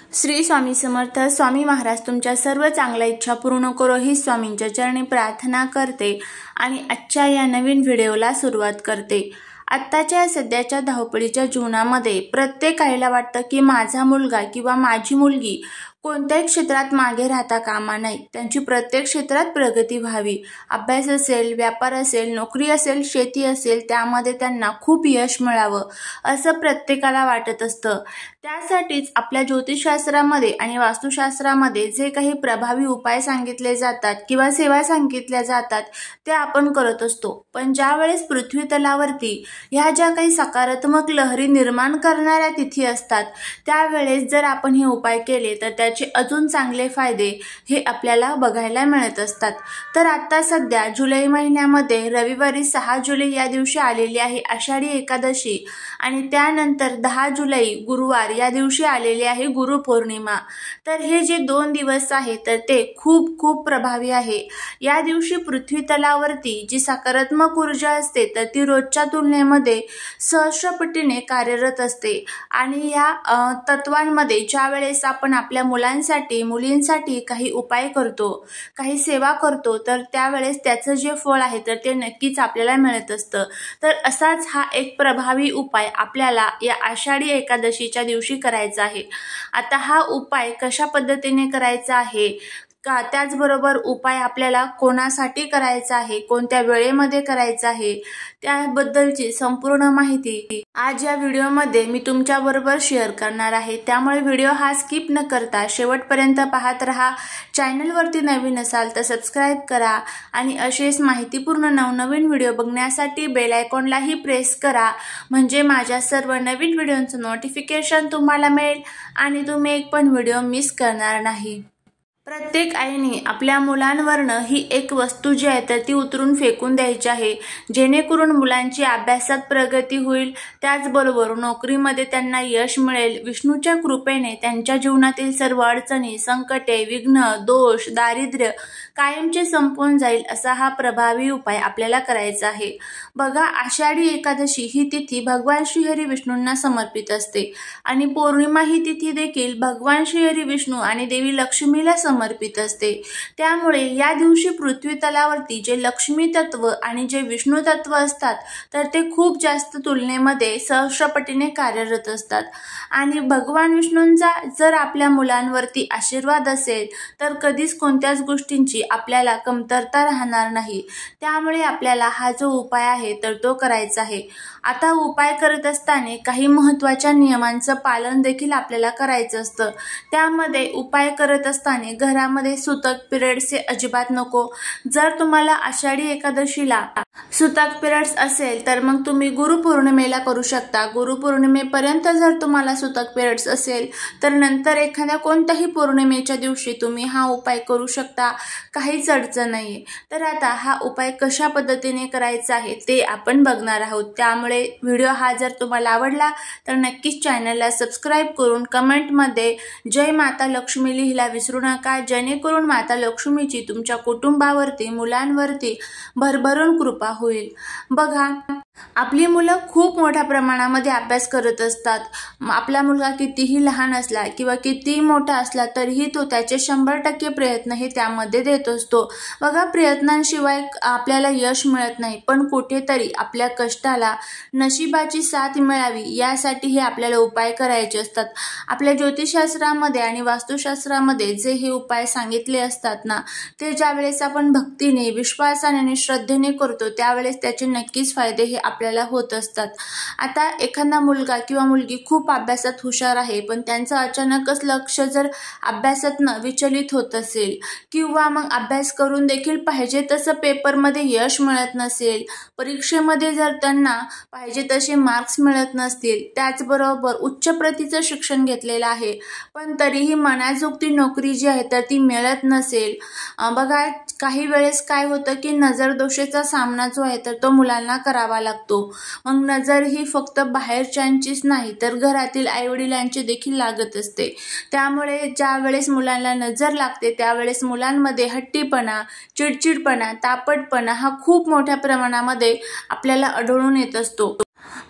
श्री स्वामी समर्थ। स्वामी महाराज तुमच्या सर्व चांगल्या इच्छा पूर्ण करो ही स्वामींच्या चरणी प्रार्थना करते आणि आजच्या या नवीन व्हिडिओला सुरुवात करते। आत्ताच्या सध्याच्या धावपळीच्या जीवनामध्ये प्रत्येक आईला वाटतं की माझा मुलगा किंवा माझी मुलगी कोणत्याही क्षेत्रात मागे राहता कामा नये, त्यांची प्रत्येक क्षेत्रात प्रगती व्हावी। अभ्यास असेल, व्यापार असेल, नोकरी असेल, शेती असेल, त्यामध्ये त्यांना खूप यश मिळावं असं प्रत्येकाला वाटत असतं। त्यासाठीच आपल्या ज्योतिषशास्त्रामध्ये आणि वास्तुशास्त्रामध्ये जे काही प्रभावी उपाय सांगितले जातात किंवा सेवा सांगितल्या जातात ते आपण करत असतो। पण ज्या वेळेस पृथ्वी तलावरती ह्या ज्या काही सकारात्मक लहरी निर्माण करणाऱ्या तिथी असतात त्यावेळेस जर आपण हे उपाय केले तर त्याचे अजून चांगले फायदे हे आपल्याला बघायला मिळत असतात। तर आता सध्या जुलै महिन्यामध्ये रविवारी 6 जुलै या दिवशी आलेली आहे आषाढी एकादशी आणि त्यानंतर 10 जुलै गुरुवार या दिवशी आलेली आहे गुरुपौर्णिमा। तर हे जे 2 दिवस आहेत तर ते खूप प्रभावी आहे। या दिवशी पृथ्वी तलावरती जी सकारात्मक ऊर्जा असते तर ती रोजच्या तुलनेमध्ये सहस्रपटीने कार्यरत असते आणि या तत्वांमध्ये ज्या वेळेस आपण आपल्या मुलांसाठी मुलींसाठी काही उपाय करतो, काही सेवा करतो तर त्यावेळेस त्याचं जे फळ आहे तर ते नक्कीच आपल्याला मिळत असतं। तर असाच हा एक प्रभावी उपाय आपल्याला या आषाढी एकादशीच्या दिवशी करायचा आहे। आता हा उपाय कशा पद्धतीने करायचा आहे का, त्याचबरोबर उपाय आपल्याला कोणासाठी करायचा आहे, कोणत्या वेळेमध्ये करायचा आहे, त्याबद्दलची संपूर्ण माहिती आज या व्हिडिओमध्ये मी तुमच्या बरोबर शेअर करणार आहे। त्यामुळे व्हिडिओ हा स्किप न करता शेवटपर्यंत पाहत रहा। चॅनलवरती नवीन असाल तर सबस्क्राइब करा आणि असेच माहितीपूर्ण नवनवीन व्हिडिओ बघण्यासाठी बेल आयकॉनलाही प्रेस करा, म्हणजे माझ्या सर्व नवीन व्हिडिओंचं नोटिफिकेशन तुम्हाला मिळेल आणि तुम्ही एक पण व्हिडिओ मिस करणार नाही। प्रत्येक आईने आपल्या मुलांवरनं ही एक वस्तू जी आहे तर ती उतरून फेकून द्यायची आहे, जेणेकरून मुलांची अभ्यासात प्रगती होईल, त्याचबरोबर नोकरीमध्ये त्यांना यश मिळेल। विष्णूच्या कृपेने त्यांच्या जीवनातील सर्व अडचणी, संकटे, विघ्न, दोष, दारिद्र्य कायमचे संपून जाईल असा हा प्रभावी उपाय आपल्याला करायचा आहे। बघा, आषाढी एकादशी ही तिथी भगवान श्रीहरी विष्णूंना समर्पित असते आणि पौर्णिमा ही तिथी देखील भगवान श्रीहरी विष्णू आणि देवी लक्ष्मीला समर्पित असते। त्यामुळे या दिवशी पृथ्वी तलावरती जे लक्ष्मी तत्व आणि जे विष्णू तत्व असतात तर ते खूप जास्त तुलनेमध्ये सहस्रपटीने कार्यरत असतात आणि भगवान विष्णूंचा जर आपल्या मुलांवरती आशीर्वाद असेल तर कधीच कोणत्याच गोष्टींची आपल्याला कमतरता राहणार नाही। त्यामुळे आपल्याला हा जो उपाय आहे तर तो करायचा आहे। आता उपाय करत असताना काही महत्त्वाच्या नियमांचं पालन देखील आपल्याला करायचं असतं। त्यामध्ये उपाय करत असताना घरामध्ये सुतक पिरियड्स अजिबात नको। जर तुम्हाला आषाढी एकादशीला सुतक पिरियड्स असेल तर मग तुम्ही गुरुपौर्णिमेला करू शकता। गुरुपौर्णिमेपर्यंत जर तुम्हाला सुतक पिरियड्स असेल तर नंतर एखाद्या कोणत्याही पौर्णिमेच्या दिवशी तुम्ही हा उपाय करू शकता, काहीच अडचण नाहीये। तर आता हा उपाय कशा पद्धतीने करायचा आहे ते आपण बघणार आहोत। त्यामुळे व्हिडिओ हा जर तुम्हाला आवडला तर नक्कीच चॅनलला सबस्क्राइब करून कमेंटमध्ये जय माता लक्ष्मी लिहायला विसरू नका, जेणेकरून माता लक्ष्मीची तुमच्या कुटुंबावरती, मुलांवरती भरभरून कृपा होईल। बघा, आपली मुलं खूप मोठ्या प्रमाणामध्ये अभ्यास करत असतात। आपला मुलगा कितीही लहान असला किंवा कितीही मोठा असला तरीही तो त्याचे 100% प्रयत्न हे त्यामध्ये देत असतो। बघा, प्रयत्नांशिवाय आपल्याला यश मिळत नाही, पण कुठेतरी आपल्या कष्टाला नशिबाची साथ मिळावी यासाठी हे आपल्याला उपाय करायचे असतात। आपल्या ज्योतिषशास्त्रामध्ये आणि वास्तुशास्त्रामध्ये जे हे उपाय सांगितले असतात ना ते ज्यावेळेस आपण भक्तीने, विश्वासाने आणि श्रद्धेने करतो त्यावेळेस त्याचे नक्कीच फायदे हे आपल्याला होत असतात। आता एखादा मुलगा किंवा मुलगी खूप अभ्यासात हुशार आहे पण त्यांचं अचानकच लक्ष जर अभ्यासातनं विचलित होत असेल किंवा मग अभ्यास करून देखील पाहिजे तसं पेपरमध्ये यश मिळत नसेल, परीक्षेमध्ये जर त्यांना पाहिजे तसे मार्क्स मिळत नसतील, त्याचबरोबर उच्च प्रतीचं शिक्षण घेतलेलं आहे पण तरीही मनाजोगती नोकरी जी आहे तर ती मिळत नसेल। बघा, काही वेळेस काय होतं की नजर दोषेचा सामना जो आहे तर तो मुलांना करावा लागतो। मग नजर ही फक्त बाहेरच्यांचीच नाही तर घरातील आईवडिलांची देखील लागत असते। त्यामुळे ज्या वेळेस मुलांना नजर लागते त्यावेळेस मुलांमध्ये हट्टीपणा, चिडचिडपणा, तापटपणा हा खूप मोठ्या प्रमाणामध्ये आपल्याला आढळून येत असतो।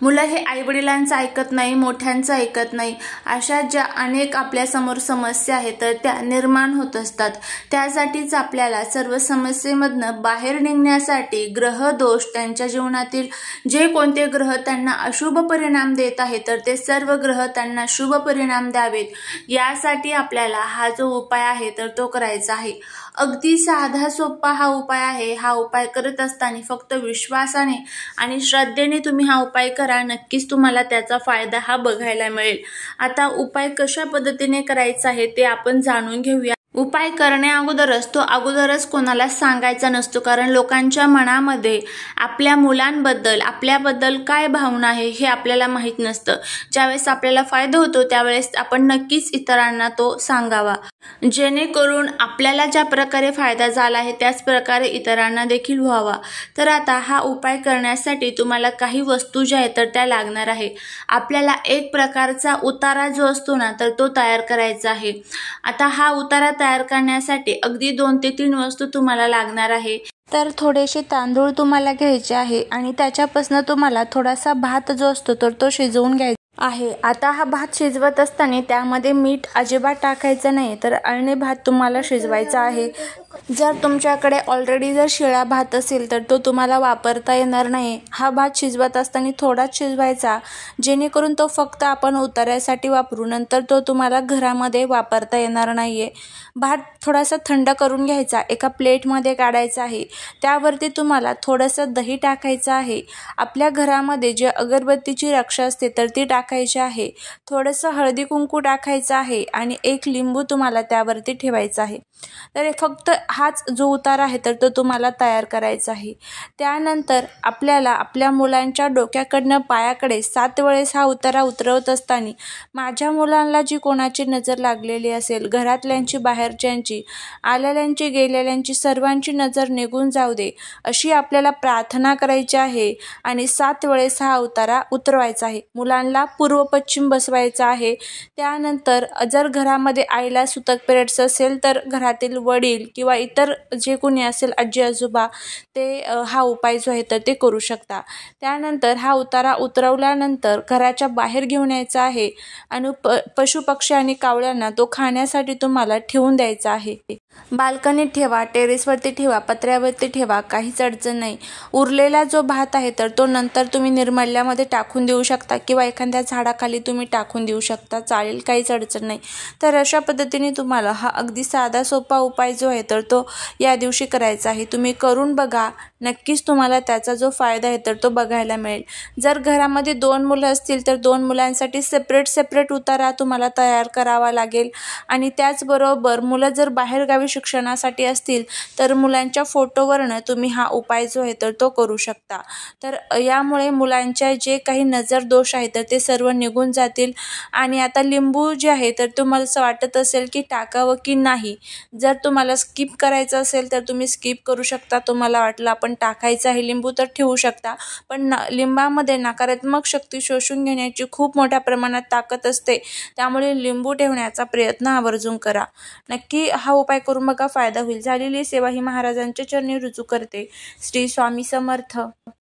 मुलं हे आईवडिलांचं ऐकत नाही, मोठ्यांचं ऐकत नाही. अशा ज्या अनेक आपल्यासमोर समस्या आहेत तर त्या निर्माण होत असतात. त्यासाठीच आपल्याला सर्व समस्येमधनं बाहेर निघण्यासाठी ग्रह दोष, त्यांच्या जीवनातील जे कोणते ग्रह त्यांना अशुभ परिणाम देत आहेत तर ते सर्व ग्रह त्यांना शुभ परिणाम द्यावेत, यासाठी आपल्याला हा जो उपाय आहे तर तो करायचा आहे. अगदी साधा सोपा हा उपाय आहे. हा उपाय करत असताना फक्त विश्वासाने आणि श्रद्धेने तुम्ही हा उपाय करा. नक्कीच तुम्हाला त्याचा फायदा हा बघायला मिळेल. आता उपाय कशा पद्धतीने करायचा आहे ते आपण जाणून घेऊया. उपाय करण्याअगोदरच कोणाला सांगायचा नसतो, कारण लोकांच्या मनामध्ये आपल्या मुलांबद्दल, आपल्याबद्दल काय भावना आहे हे आपल्याला माहीत नसतं. ज्यावेळेस आपल्याला फायदा होतो त्यावेळेस आपण नक्कीच इतरांना तो सांगावा, जेणेकरून आपल्याला ज्या प्रकारे फायदा झाला आहे त्याच प्रकारे इतरांना देखील व्हावा. तर आता हा उपाय करण्यासाठी तुम्हाला काही वस्तू ज्या आहेत तर त्या लागणार आहे. आपल्याला एक प्रकारचा उतारा जो असतो ना तर तो तयार करायचा आहे. आता हा उतारा तयार करण्यासाठी अगदी 2 ते 3 वस्तू तुम्हाला लागणार आहे. तर थोडेसे तांदूळ तुम्हाला घ्यायचे आहे आणि त्याच्यापासून तुम्हाला थोडासा भात जो असतो तर तो शिजवून घ्यायचा आहे. आता हा भात शिजवत असताना त्यामध्ये मीठ अजिबात टाकायचं नाही, तर अळणी भात तुम्हाला शिजवायचा आहे. जर तुमच्याकडे ऑलरेडी जर शिळा भात असेल तर तो तुम्हाला वापरता येणार नाही. हा भात शिजवत असताना थोडाच शिजवायचा, जेणेकरून तो फक्त आपण उतार्यासाठी वापरू, नंतर तो तुम्हाला घरामध्ये वापरता येणार नाहीये. भात थोडासा थंड करून घ्यायचा, एका प्लेटमध्ये काढायचा आहे. त्यावरती तुम्हाला थोडंसं दही टाकायचं आहे. आपल्या घरामध्ये जे अगरबत्तीची रक्षा असते तर ती टाकायची आहे. थोडंसं हळदी कुंकू टाकायचं आहे आणि 1 लिंबू तुम्हाला त्यावरती ठेवायचा आहे. तर फक्त हाच जो उतारा आहे तर तो तुम्हाला तयार करायचा आहे. त्यानंतर आपल्याला आपल्या मुलांच्या डोक्याकडनं पायाकडे 7 वेळेस हा उतारा उतरवत असताना माझ्या मुलांना जी कोणाची नजर लागलेली असेल, घरातल्यांची, बाहेरच्यांची, आलेल्यांची, गेलेल्यांची, सर्वांची नजर निघून जाऊ दे, अशी आपल्याला प्रार्थना करायची आहे आणि 7 वेळेस हा उतारा उतरवायचा आहे. मुलांना पूर्व पश्चिम बसवायचा आहे. त्यानंतर जर घरामध्ये आईला सुतक पिरियड्स असेल तर घरातील वडील किंवा इतर जे कोणी असेल, आजी आजोबा, ते हा उपाय जो आहे तर ते करू शकता. त्यानंतर हा उतारा उतरवल्यानंतर घराच्या बाहेर घेऊन यायचा आहे आणि पशुपक्षी आणि कावळ्यांना तो खाण्यासाठी तुम्हाला ठेवून द्यायचा आहे. बाल्कनीत ठेवा, टेरेसवरती ठेवा, पत्र्यावरती ठेवा, काहीच अडचण नाही. उरलेला जो भात आहे तर तो नंतर तुम्ही निर्मल्यामध्ये टाकून देऊ शकता किंवा एखाद्या झाडाखाली तुम्ही टाकून देऊ शकता, चालेल, काहीच अडचण नाही. तर अशा पद्धतीने तुम्हाला हा अगदी साधा सोपा उपाय जो आहे तर तो या दिवशी करायचा आहे. तुम्ही करून बघा, नक्कीच तुम्हाला त्याचा जो फायदा आहे तर तो बघायला मिळेल. जर घरामध्ये 2 मुलं असतील तर 2 मुलांसाठी सेपरेट उतारा तुम्हाला तयार करावा लागेल आणि त्याचबरोबर मुलं जर बाहेरगावी शिक्षणासाठी असतील तर मुलांच्या फोटोवरनं तुम्ही हा उपाय जो आहे तर तो करू शकता. तर यामुळे मुलांच्या जे काही नजर दोष आहेत तर ते सर्व निघून जातील. आणि आता लिंबू जे आहे तर तुम्हाला असं वाटत असेल की टाकावं की नाही, जर तुम्हाला स्किप करायचं असेल तर तुम्ही स्किप करू शकता. तुम्हाला वाटलं आपण टाकायचं आहे लिंबू तर ठेवू शकता, पण लिंबामध्ये नकारात्मक शक्ती शोषून घेण्याची खूप मोठ्या प्रमाणात ताकद असते. त्यामुळे लिंबू ठेवण्याचा प्रयत्न आवर्जून करा. नक्की हा उपाय करून बघा, फायदा होईल. झालेली सेवा ही महाराजांच्या चरणी रुजू करते. श्री स्वामी समर्थ.